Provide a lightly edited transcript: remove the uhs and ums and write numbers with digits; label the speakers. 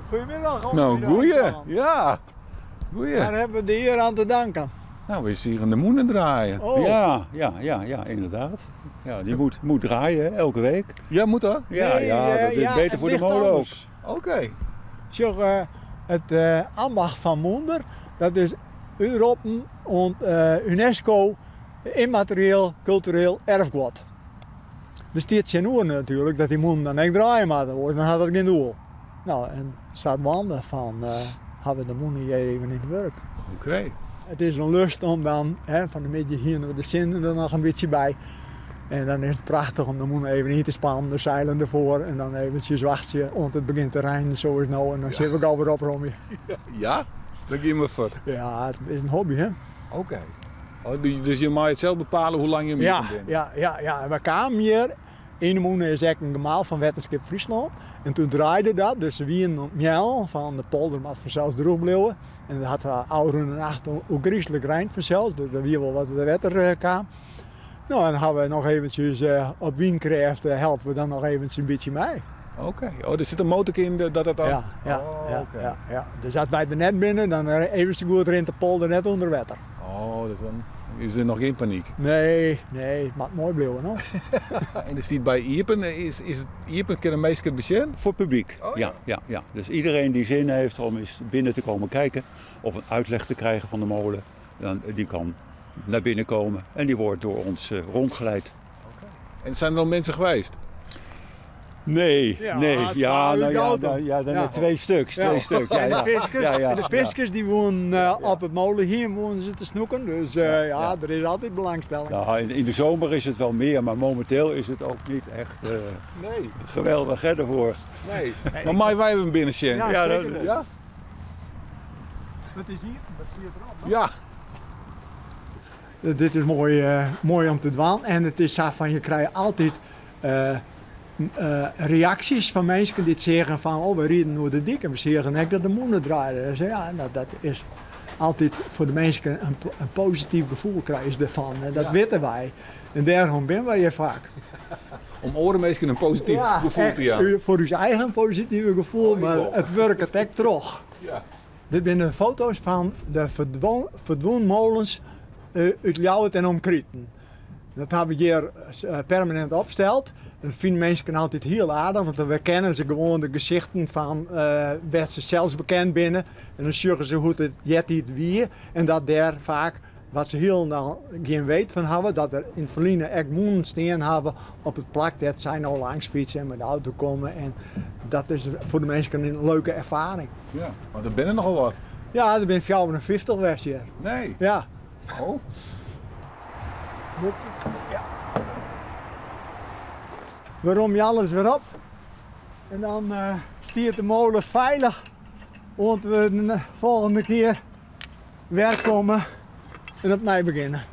Speaker 1: goedemiddag.
Speaker 2: Nou, goeie. Ja. Goeie.
Speaker 1: Daar hebben we de heer aan te danken.
Speaker 2: Nou, we zien hier in de moenen draaien.
Speaker 1: Oh.
Speaker 2: Ja, inderdaad. Ja, die moet draaien, hè, elke week. Ja, moet dat? Ja,
Speaker 1: Nee,
Speaker 2: dat is beter voor de
Speaker 1: ligt
Speaker 2: molen ook.
Speaker 1: anders.
Speaker 2: Oké.
Speaker 1: Zeg, het ambacht van Moender, dat is Europa en UNESCO immaterieel cultureel erfgoed. Er staat geen oer natuurlijk dat die monden dan echt draaien moeten, dan had dat geen doel. Nou, en staat wanden van, hebben we de monden hier even in het werk.
Speaker 2: Oké.
Speaker 1: Het is een lust om dan van de midden hier naar de zin er nog een beetje bij. En dan is het prachtig om de moeder even in te spannen, de zeilen ervoor en dan eventjes wachten, want het begint te regnen zo is nou en dan zitten we alweer op Romje.
Speaker 2: Ja? Dan ga je me voor.
Speaker 1: Ja, het is een hobby hè.
Speaker 2: Oké. Oh, dus je mag het zelf bepalen hoe lang je mee bent?
Speaker 1: Ja. We kwamen hier, ene moeder is echt een gemaal van Wetenschap Friesland. En toen draaide dat, dus wie een mjel van de polder was vanzelfs erop bleven. En dat had de oude nacht ook griezelig rijnd vanzelfs, dus er weer wel wat de wetter kwam. Nou, en dan gaan we nog eventjes op Wiencraft helpen we dan nog eventjes een beetje mee.
Speaker 2: Oké. Oh, er zit een motor in dat het dan...
Speaker 1: Ja. Dus als wij er net binnen, dan even zo goed erin de polder net onder water.
Speaker 2: Oh, dus dan is er nog geen paniek?
Speaker 1: Nee, het mag mooi blijven hoor.
Speaker 2: En er staat bij Iepen, is het Iepen kunnen meestal bezien?
Speaker 3: Voor het publiek,
Speaker 2: Oh,
Speaker 3: ja. Dus iedereen die zin heeft om eens binnen te komen kijken of een uitleg te krijgen van de molen, die kan naar binnen komen en die wordt door ons rondgeleid.
Speaker 2: En zijn er al mensen geweest?
Speaker 3: Nee.
Speaker 1: Ja.
Speaker 3: Twee stuks.
Speaker 1: En de viskers die wonen op het molen hier wonen ze te snoeken, dus er is altijd belangstelling.
Speaker 3: Nou, in de zomer is het wel meer, maar momenteel is het ook niet echt geweldig hè, daarvoor.
Speaker 2: Nee. Maar mij wij hebben binnen zien.
Speaker 1: Ja,
Speaker 2: Ja?
Speaker 1: Wat is hier? Wat zie je erop?
Speaker 2: Ja.
Speaker 1: Dit is mooi om te dwalen en het is zo van je krijgt altijd reacties van mensen die zeggen van we rieden door de dik en we zeggen net dat de moeder draaien. Dus dat is altijd voor de mensen een positief gevoel krijgen ze ervan en dat weten wij. En daarom zijn wij hier vaak.
Speaker 2: Om oren mensen een positief gevoel te hebben.
Speaker 1: Voor uw eigen positieve gevoel, maar het werkt het echt terug.
Speaker 2: Ja.
Speaker 1: Dit zijn de foto's van de verdwenen molens uit Ljouwert en Omkrieten. Dat hebben we hier permanent opgesteld. Dat vinden mensen altijd heel aardig, want dan kennen ze gewoon de gezichten van waar ze zelfs bekend binnen. En dan zeggen ze hoe het het weer. En dat daar vaak, wat ze heel nou geen weet van hebben, dat er in het verleden echt moenen staan hebben op het plak dat zij nou langs fietsen en met de auto komen. En dat is voor de mensen een leuke ervaring.
Speaker 2: Ja, want er binnen nogal wat.
Speaker 1: Ja, er zijn 54 vers hier.
Speaker 2: Nee.
Speaker 1: Ja.
Speaker 2: Oh.
Speaker 1: Ja. We rom je alles weer op. En dan stiert de molen veilig. Want we de volgende keer weer komen en opnieuw beginnen.